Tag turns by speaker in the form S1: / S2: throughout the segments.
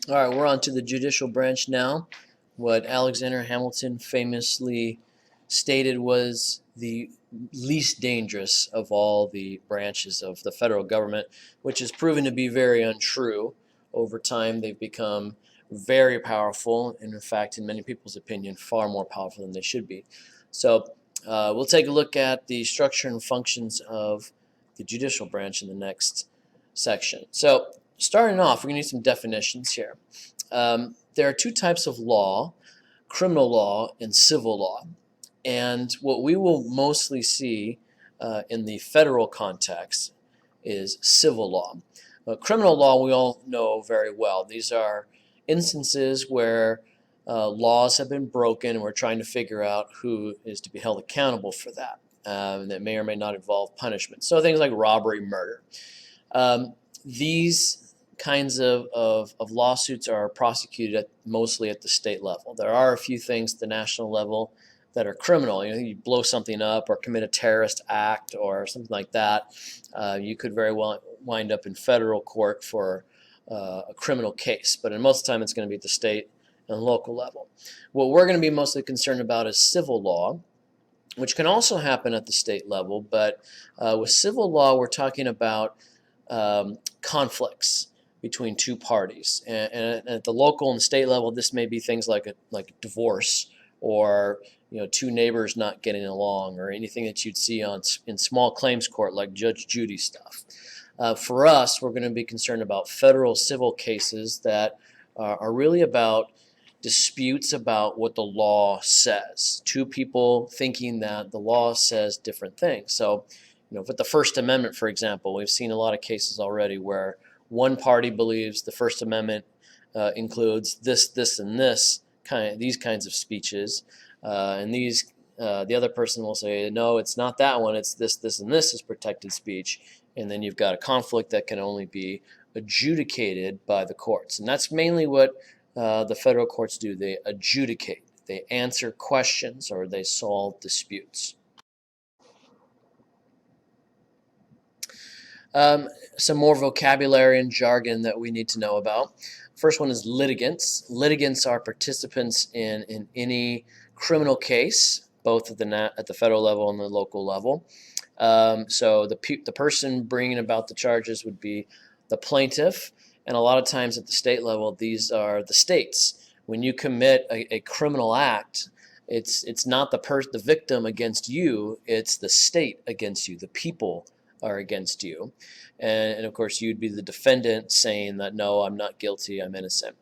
S1: All right, we're on to the judicial branch now. What Alexander Hamilton famously stated was the least dangerous of all the branches of the federal government, which has proven to be very untrue. Over time, they've become very powerful, and in fact, in many people's opinion, far more powerful than they should be. So we'll take a look at the structure and functions of the judicial branch in the next section. So starting off, we're going to need some definitions here. There are two types of law, criminal law and civil law. And what we will mostly see in the federal context is civil law. Criminal law we all know very well. These are instances where laws have been broken and we're trying to figure out who is to be held accountable for that. That may or may not involve punishment. So things like robbery, murder. These kinds of lawsuits are prosecuted mostly at the state level. There are a few things at the national level that are criminal. You blow something up or commit a terrorist act or something like that, you could very well wind up in federal court for a criminal case. But in most of the time, it's going to be at the state and local level. What we're going to be mostly concerned about is civil law, which can also happen at the state level. But with civil law, we're talking about conflicts between two parties, and at the local and state level, this may be things like a divorce, or two neighbors not getting along, or anything that you'd see in small claims court like Judge Judy stuff. For us, we're going to be concerned about federal civil cases that are really about disputes about what the law says. Two people thinking that the law says different things. So, with the First Amendment, for example, we've seen a lot of cases already where one party believes the First Amendment includes this, and this these kinds of speeches, and the other person will say, no, it's not that one. It's this, and this is protected speech, and then you've got a conflict that can only be adjudicated by the courts, and that's mainly what the federal courts do. They adjudicate. They answer questions or they solve disputes. Some more vocabulary and jargon that we need to know about. First one is litigants. Litigants are participants in any criminal case, both at the federal level and the local level. So the person bringing about the charges would be the plaintiff, and a lot of times at the state level, these are the states. When you commit a criminal act, it's not the victim against you, it's the state against you, the people are against you. And of course, you'd be the defendant saying that, no, I'm not guilty, I'm innocent.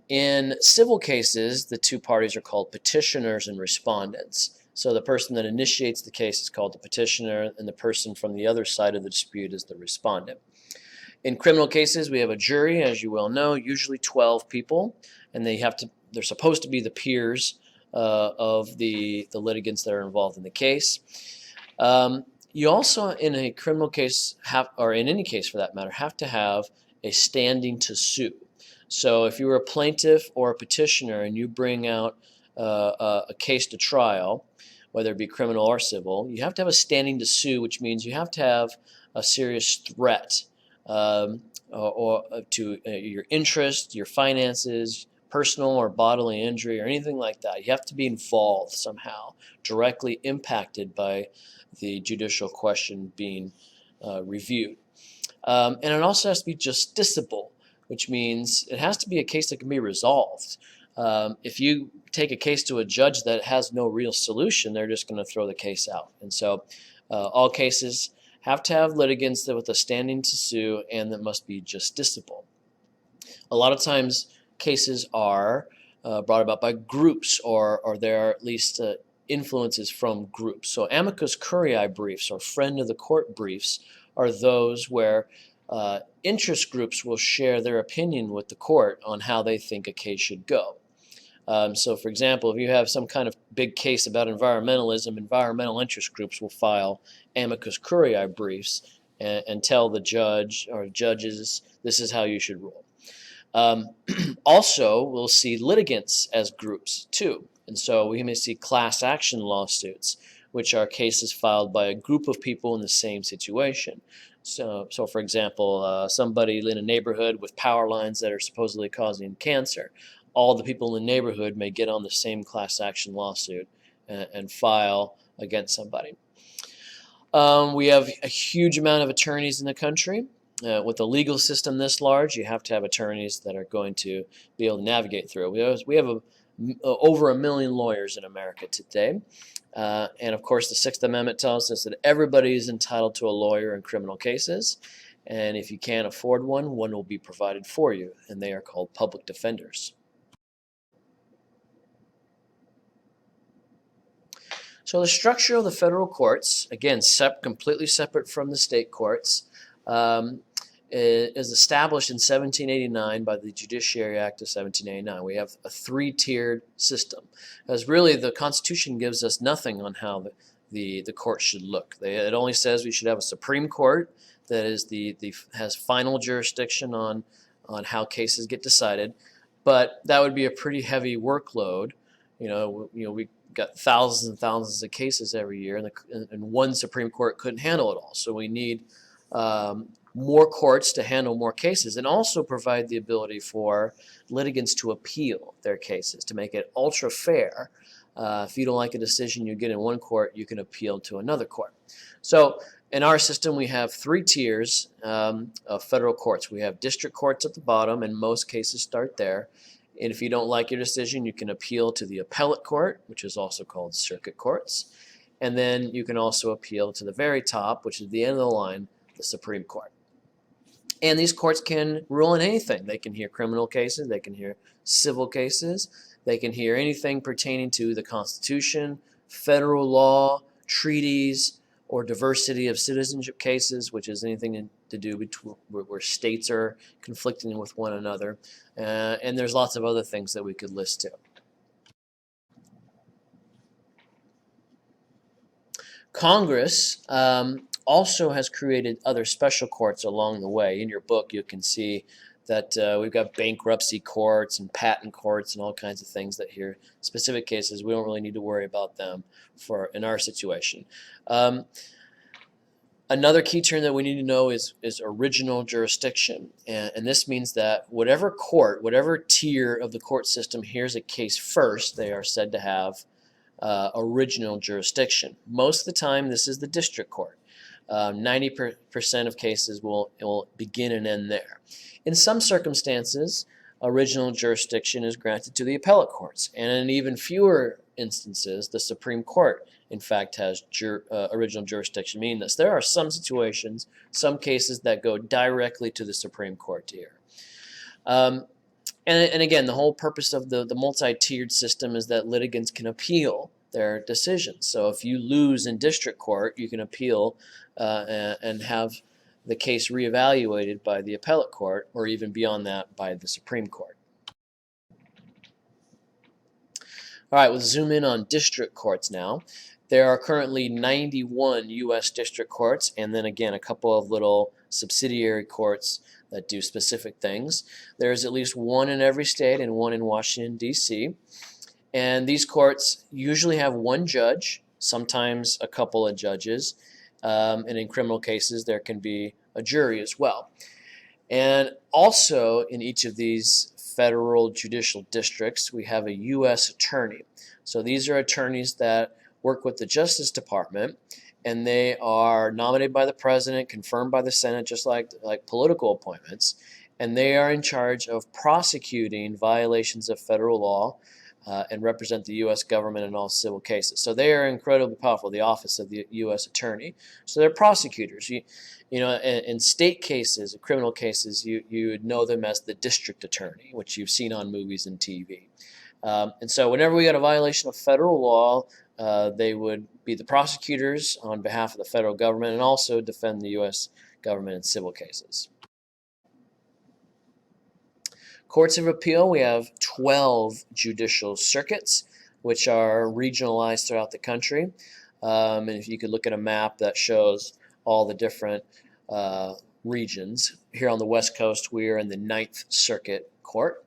S1: In civil cases, the two parties are called petitioners and respondents. So the person that initiates the case is called the petitioner, and the person from the other side of the dispute is the respondent. In criminal cases, we have a jury, as you well know, usually 12 people, and they're supposed to be the peers of the litigants that are involved in the case. You also, in a criminal case, or in any case for that matter, have to have a standing to sue. So if you're a plaintiff or a petitioner and you bring out a case to trial, whether it be criminal or civil, you have to have a standing to sue, which means you have to have a serious threat or to your interest, your finances, personal or bodily injury, or anything like that. You have to be involved somehow, directly impacted by the judicial question being reviewed. And it also has to be justiciable, which means it has to be a case that can be resolved. If you take a case to a judge that has no real solution, they're just going to throw the case out. And so all cases have to have litigants that with a standing to sue and that must be justiciable. A lot of times cases are brought about by groups, or there are at least influences from groups. So amicus curiae briefs, or friend of the court briefs, are those where interest groups will share their opinion with the court on how they think a case should go. So for example, if you have some kind of big case about environmentalism, environmental interest groups will file amicus curiae briefs and tell the judge or judges, this is how you should rule. Also, we'll see litigants as groups too. And so we may see class action lawsuits, which are cases filed by a group of people in the same situation. So for example, somebody in a neighborhood with power lines that are supposedly causing cancer, all the people in the neighborhood may get on the same class action lawsuit and file against somebody. We have a huge amount of attorneys in the country. With a legal system this large, you have to have attorneys that are going to be able to navigate through. We have over 1 million lawyers in America today. And of course, the Sixth Amendment tells us that everybody is entitled to a lawyer in criminal cases. And if you can't afford one, one will be provided for you. And they are called public defenders. So the structure of the federal courts, again, completely separate from the state courts, is established in 1789 by the Judiciary Act of 1789. We have a three-tiered system, because really the Constitution gives us nothing on how the court should look. It only says we should have a Supreme Court that is has final jurisdiction on how cases get decided, but that would be a pretty heavy workload. We got thousands and thousands of cases every year, and one Supreme Court couldn't handle it all. So we need more courts to handle more cases, and also provide the ability for litigants to appeal their cases, to make it ultra fair. If you don't like a decision you get in one court, you can appeal to another court. So in our system, we have three tiers of federal courts. We have district courts at the bottom, and most cases start there. And if you don't like your decision, you can appeal to the appellate court, which is also called circuit courts. And then you can also appeal to the very top, which is the end of the line, the Supreme Court. And these courts can rule on anything. They can hear criminal cases, they can hear civil cases, they can hear anything pertaining to the Constitution, federal law, treaties, or diversity of citizenship cases, which is anything to do where states are conflicting with one another. And there's lots of other things that we could list too. Congress also has created other special courts along the way. In your book, you can see that we've got bankruptcy courts and patent courts and all kinds of things that hear specific cases. We don't really need to worry about them in our situation. Another key term that we need to know is original jurisdiction. And this means that whatever court, whatever tier of the court system hears a case first, they are said to have original jurisdiction. Most of the time, this is the district court. 90% of cases will begin and end there. In some circumstances, original jurisdiction is granted to the appellate courts, and in even fewer instances, the Supreme Court, in fact, has original jurisdiction, meaning this. There are some situations, some cases that go directly to the Supreme Court here. And again, the whole purpose of the multi-tiered system is that litigants can appeal their decisions. So if you lose in district court, you can appeal and have the case reevaluated by the appellate court, or even beyond that by the Supreme Court. All right, we'll zoom in on district courts now. There are currently 91 U.S. district courts, and then again a couple of little subsidiary courts that do specific things. There's at least one in every state and one in Washington, D.C. And these courts usually have one judge, sometimes a couple of judges, and in criminal cases there can be a jury as well. And also in each of these federal judicial districts, we have a U.S. attorney. So these are attorneys that work with the Justice Department, and they are nominated by the President, confirmed by the Senate, just like political appointments, and they are in charge of prosecuting violations of federal law and represent the U.S. government in all civil cases. So they are incredibly powerful, the office of the U.S. attorney. So they're prosecutors. In state cases, criminal cases, you would know them as the district attorney, which you've seen on movies and TV. And so whenever we got a violation of federal law, they would be the prosecutors on behalf of the federal government and also defend the U.S. government in civil cases. Courts of appeal, we have 12 judicial circuits, which are regionalized throughout the country. And if you could look at a map that shows all the different regions. Here on the West Coast, we are in the 9th Circuit Court.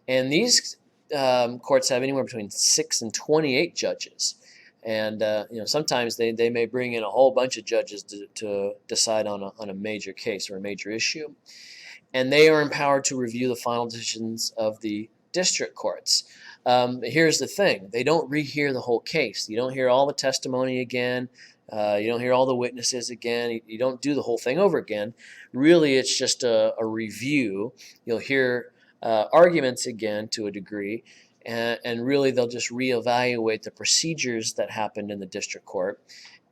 S1: And these courts have anywhere between 6 and 28 judges. And sometimes they may bring in a whole bunch of judges to decide on a major case or a major issue. And they are empowered to review the final decisions of the district courts. Here's the thing. They don't rehear the whole case. You don't hear all the testimony again. You don't hear all the witnesses again. You don't do the whole thing over again. Really, it's just a review. You'll hear arguments again to a degree, and really they'll just reevaluate the procedures that happened in the district court.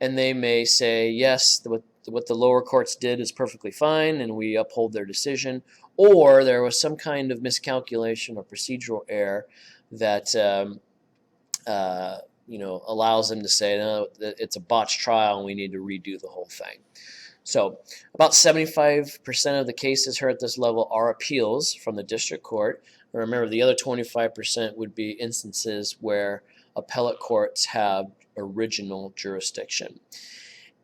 S1: And they may say, yes, what the lower courts did is perfectly fine, and we uphold their decision, or there was some kind of miscalculation or procedural error that allows them to say, no, it's a botched trial and we need to redo the whole thing. So about 75% of the cases heard at this level are appeals from the district court. Remember, the other 25% would be instances where appellate courts have original jurisdiction.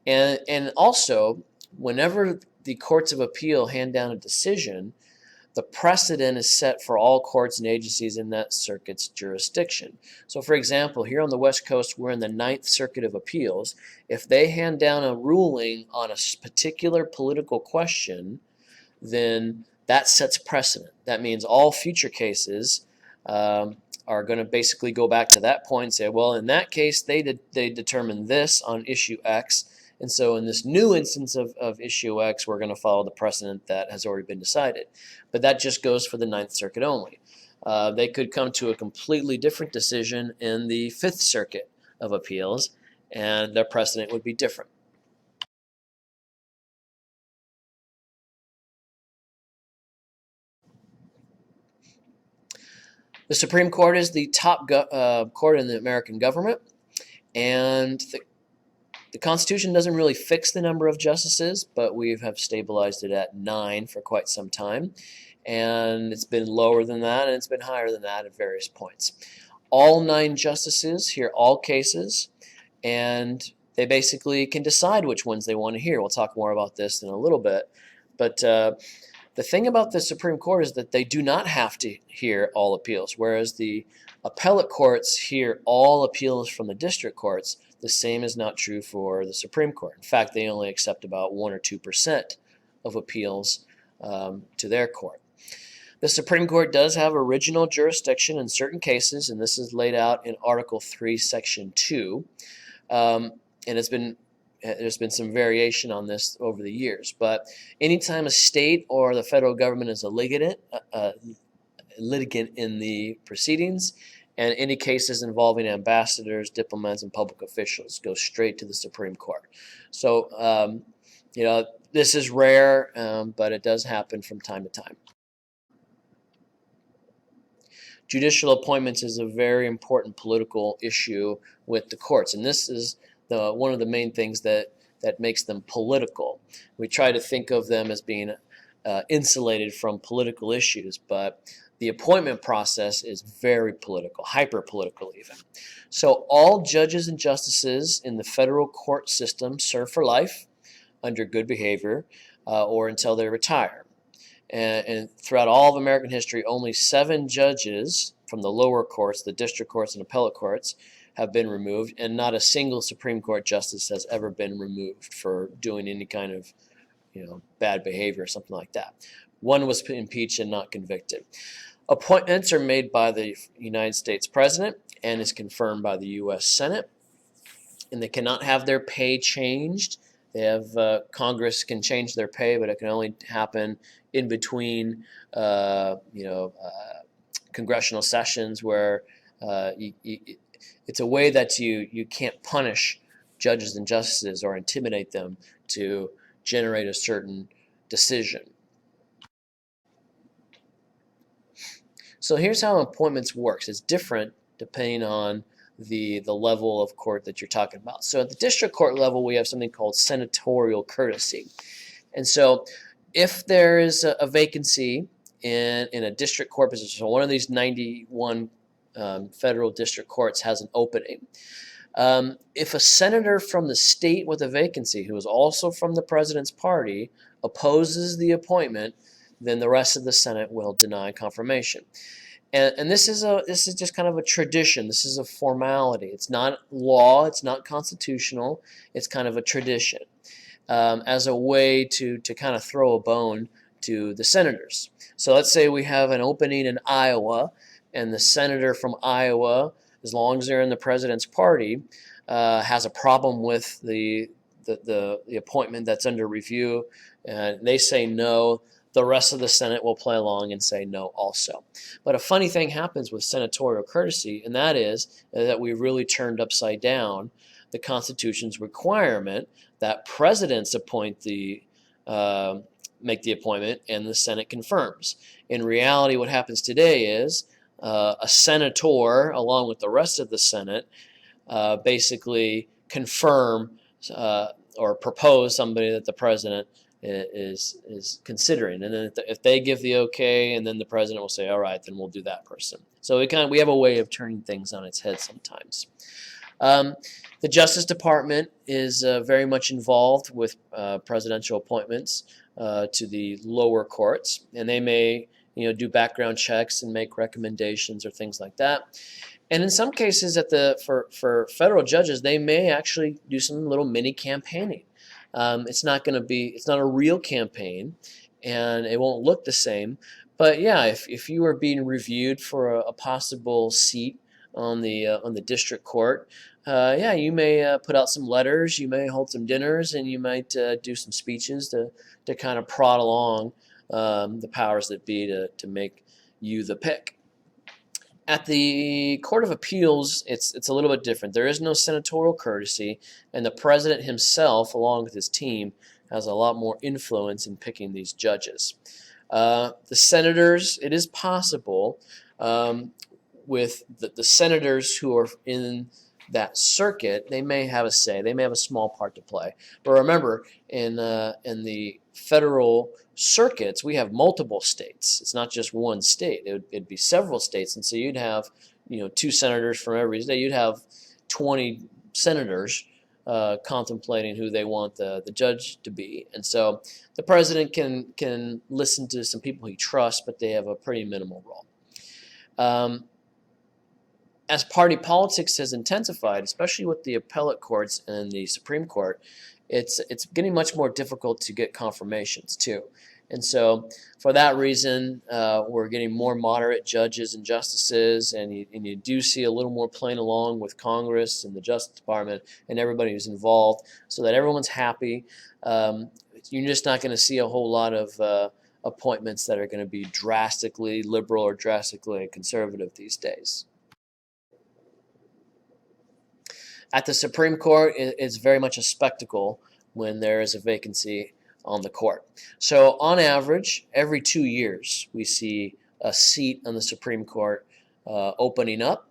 S1: And also, whenever the courts of appeal hand down a decision, the precedent is set for all courts and agencies in that circuit's jurisdiction. So, for example, here on the West Coast, we're in the Ninth Circuit of Appeals. If they hand down a ruling on a particular political question, then that sets precedent. That means all future cases are going to basically go back to that point and say, well, in that case, they determined this on issue X. And so in this new instance of issue X, we're going to follow the precedent that has already been decided. But that just goes for the Ninth Circuit only. They could come to a completely different decision in the Fifth Circuit of Appeals, and their precedent would be different. The Supreme Court is the top court in the American government, and the Constitution doesn't really fix the number of justices, but we have stabilized it at 9 for quite some time. And it's been lower than that, and it's been higher than that at various points. All 9 justices hear all cases, and they basically can decide which ones they want to hear. We'll talk more about this in a little bit. But the thing about the Supreme Court is that they do not have to hear all appeals, whereas the appellate courts hear all appeals from the district courts. The same is not true for the Supreme Court. In fact, they only accept about 1 or 2% of appeals to their court. The Supreme Court does have original jurisdiction in certain cases, and this is laid out in Article 3, Section 2. And there's been some variation on this over the years. But anytime a state or the federal government is a litigant in the proceedings, and any cases involving ambassadors, diplomats, and public officials go straight to the Supreme Court. So, this is rare, but it does happen from time to time. Judicial appointments is a very important political issue with the courts, and this is one of the main things that makes them political. We try to think of them as being insulated from political issues, but the appointment process is very political, hyper-political even. So all judges and justices in the federal court system serve for life under good behavior or until they retire. And throughout all of American history, only 7 judges from the lower courts, the district courts and appellate courts, have been removed, and not a single Supreme Court justice has ever been removed for doing any kind of bad behavior or something like that. One was impeached and not convicted. Appointments are made by the United States President and is confirmed by the U.S. Senate, and they cannot have their pay changed. They have Congress can change their pay, but it can only happen in between congressional sessions where it's a way that you can't punish judges and justices or intimidate them to generate a certain decision. So here's how appointments works. It's different depending on the level of court that you're talking about. So at the district court level, we have something called senatorial courtesy. And so if there is a vacancy in a district court position, so one of these 91 federal district courts has an opening. If a senator from the state with a vacancy, who is also from the president's party, opposes the appointment, then the rest of the Senate will deny confirmation. And this is just kind of a tradition. This is a formality. It's not law. It's not constitutional. It's kind of a tradition, as a way to kind of throw a bone to the senators. So let's say we have an opening in Iowa, and the senator from Iowa, as long as they're in the president's party, has a problem with the appointment that's under review, and they say no. The rest of the Senate will play along and say no also. But a funny thing happens with senatorial courtesy, and that is that we really turned upside down the Constitution's requirement that presidents make the appointment and the Senate confirms. In reality, what happens today is a senator, along with the rest of the Senate, basically confirm or propose somebody that the president is considering, and then if they give the okay, and then the president will say, all right, then we'll do that person. So we have a way of turning things on its head sometimes. The Justice Department is very much involved with presidential appointments to the lower courts, and they may do background checks and make recommendations or things like that. And in some cases, for federal judges, they may actually do some little mini campaigning. It's not a real campaign, and it won't look the same. But yeah, if you are being reviewed for a possible seat on the district court, yeah, you may put out some letters, you may hold some dinners, and you might do some speeches to kind of prod along the powers that be to make you the pick. At the Court of Appeals, it's a little bit different. There is no senatorial courtesy, and the president himself, along with his team, has a lot more influence in picking these judges. The senators, it is possible with the senators who are in that circuit, they may have a say. They may have a small part to play. But remember, in the federal circuits, we have multiple states. It's not just one state. It'd be several states, and so you'd have 2 senators from every state. You'd have 20 senators contemplating who they want the judge to be. And so the president can listen to some people he trusts, but they have a pretty minimal role. As party politics has intensified, especially with the appellate courts and the Supreme Court, it's getting much more difficult to get confirmations too. And so for that reason, we're getting more moderate judges and justices, and you do see a little more playing along with Congress and the Justice Department and everybody who's involved so that everyone's happy. You're just not going to see a whole lot of appointments that are going to be drastically liberal or drastically conservative these days. At the Supreme Court, it's very much a spectacle when there is a vacancy on the court. So on average, every 2 years, we see a seat on the Supreme Court opening up.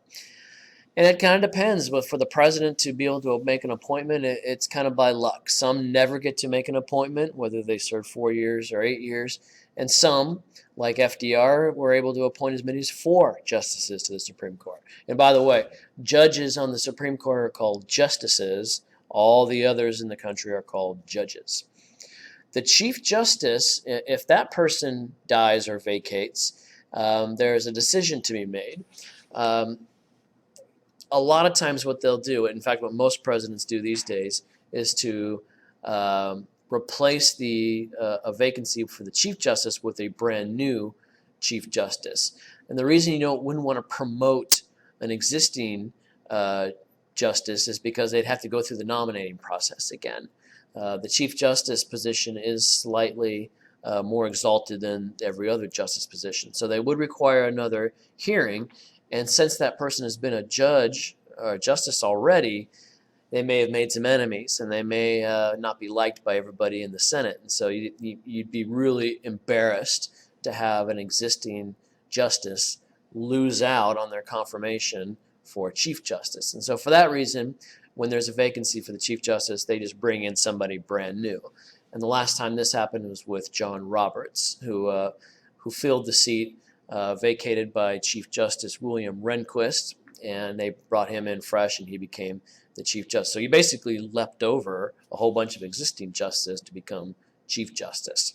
S1: And it kind of depends, but for the president to be able to make an appointment, it's kind of by luck. Some never get to make an appointment, whether they serve 4 years or 8 years. And some, like FDR, were able to appoint as many as 4 justices to the Supreme Court. And by the way, judges on the Supreme Court are called justices. All the others in the country are called judges. The Chief Justice, if that person dies or vacates, there is a decision to be made. A lot of times what they'll do, in fact what most presidents do these days, is to replace a vacancy for the Chief Justice with a brand new Chief Justice. And the reason you wouldn't want to promote an existing justice is because they'd have to go through the nominating process again. The Chief Justice position is slightly more exalted than every other justice position. So they would require another hearing, and since that person has been a judge or a justice already, they may have made some enemies, and they may not be liked by everybody in the Senate. And so you'd be really embarrassed to have an existing justice lose out on their confirmation for Chief Justice. And so for that reason, when there's a vacancy for the Chief Justice, they just bring in somebody brand new. And the last time this happened was with John Roberts, who filled the seat vacated by Chief Justice William Rehnquist, and they brought him in fresh, and he became the Chief Justice. So you basically leapt over a whole bunch of existing justices to become Chief Justice.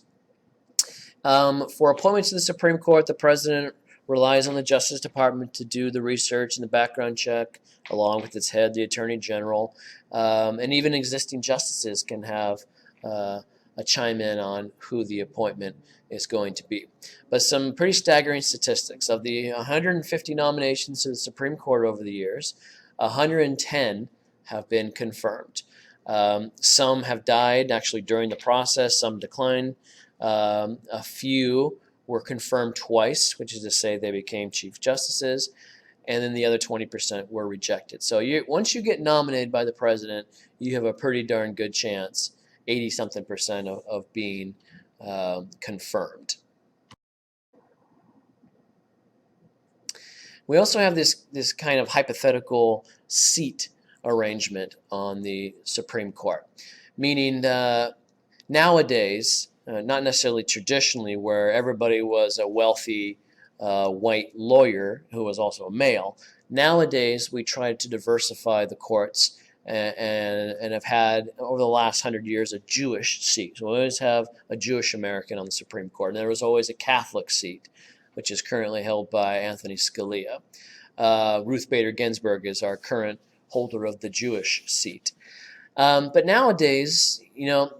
S1: For appointments to the Supreme Court, the president relies on the Justice Department to do the research and the background check, along with its head, the Attorney General. And even existing justices can have a chime in on who the appointment is going to be. But some pretty staggering statistics. Of the 150 nominations to the Supreme Court over the years, 110 have been confirmed. Some have died actually during the process, some declined. A few were confirmed twice, which is to say they became Chief Justices, and then the other 20% were rejected. So once you get nominated by the president, you have a pretty darn good chance, 80-something% of being confirmed. We also have this kind of hypothetical seat arrangement on the Supreme Court, meaning nowadays, not necessarily traditionally, where everybody was a wealthy white lawyer who was also a male. Nowadays, we try to diversify the courts and have had, over the last 100 years, a Jewish seat. So we always have a Jewish American on the Supreme Court. And there was always a Catholic seat, which is currently held by Anthony Scalia. Ruth Bader Ginsburg is our current holder of the Jewish seat. But nowadays,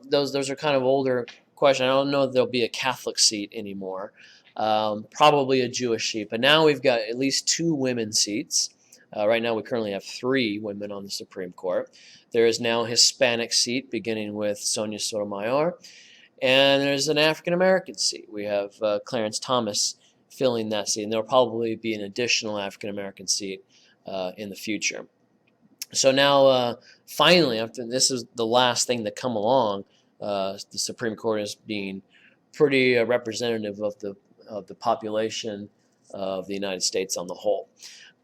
S1: those are kind of older questions. I don't know if there'll be a Catholic seat anymore. Probably a Jewish seat. But now we've got at least 2 women's seats. Right now we currently have 3 women on the Supreme Court. There is now a Hispanic seat, beginning with Sonia Sotomayor. And there's an African-American seat. We have Clarence Thomas filling that seat. And there'll probably be an additional African-American seat in the future. So now, finally, after this is the last thing to come along, the Supreme Court is being pretty representative of the population of the United States on the whole.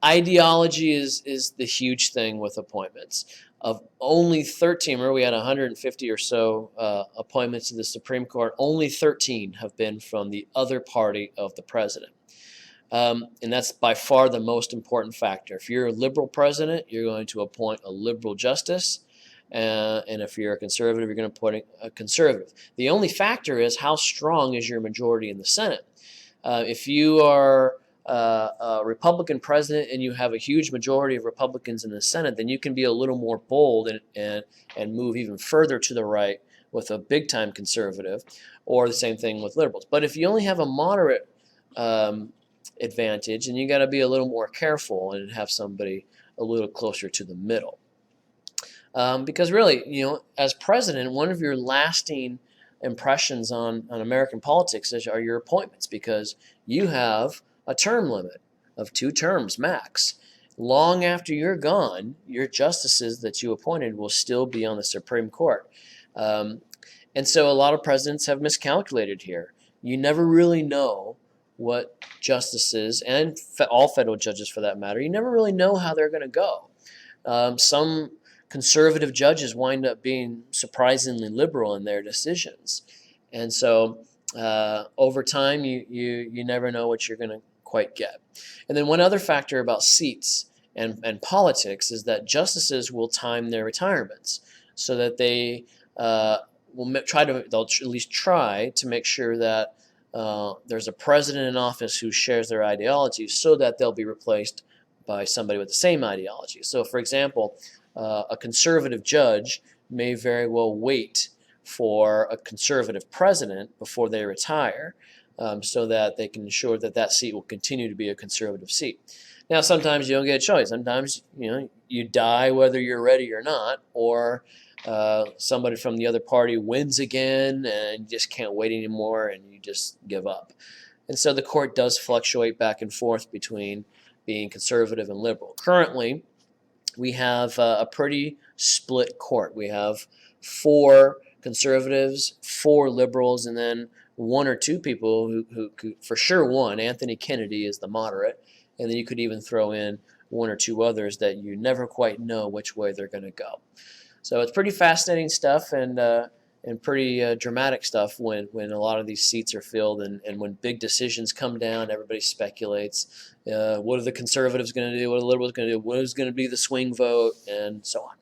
S1: Ideology is the huge thing with appointments. Of only 13, remember we had 150 or so appointments to the Supreme Court, only 13 have been from the other party of the president. And that's by far the most important factor. If you're a liberal president, you're going to appoint a liberal justice. And if you're a conservative, you're going to appoint a conservative. The only factor is how strong is your majority in the Senate. If you are a Republican president and you have a huge majority of Republicans in the Senate, then you can be a little more bold and move even further to the right with a big-time conservative, or the same thing with liberals. But if you only have a moderate advantage, and you got to be a little more careful and have somebody a little closer to the middle. Because really, as president, one of your lasting impressions on American politics are your appointments, because you have a term limit of 2 terms max. Long after you're gone, your justices that you appointed will still be on the Supreme Court. And so a lot of presidents have miscalculated here. You never really know what justices, and all federal judges for that matter, you never really know how they're going to go. Some conservative judges wind up being surprisingly liberal in their decisions. And so over time, you never know what you're going to quite get. And then one other factor about seats and politics is that justices will time their retirements so that they they'll at least try to make sure that there's a president in office who shares their ideology, so that they'll be replaced by somebody with the same ideology. So, for example, a conservative judge may very well wait for a conservative president before they retire, so that they can ensure that that seat will continue to be a conservative seat. Now, sometimes you don't get a choice. Sometimes you die whether you're ready or not, or somebody from the other party wins again and you just can't wait anymore and you just give up. And so the court does fluctuate back and forth between being conservative and liberal. Currently, we have a pretty split court. We have 4 conservatives, 4 liberals, and then 1 or 2 people who for sure one, Anthony Kennedy, is the moderate, and then you could even throw in 1 or 2 others that you never quite know which way they're going to go. So it's pretty fascinating stuff and pretty dramatic stuff when a lot of these seats are filled, and when big decisions come down, everybody speculates. What are the conservatives going to do? What are the liberals going to do? What is going to be the swing vote? And so on.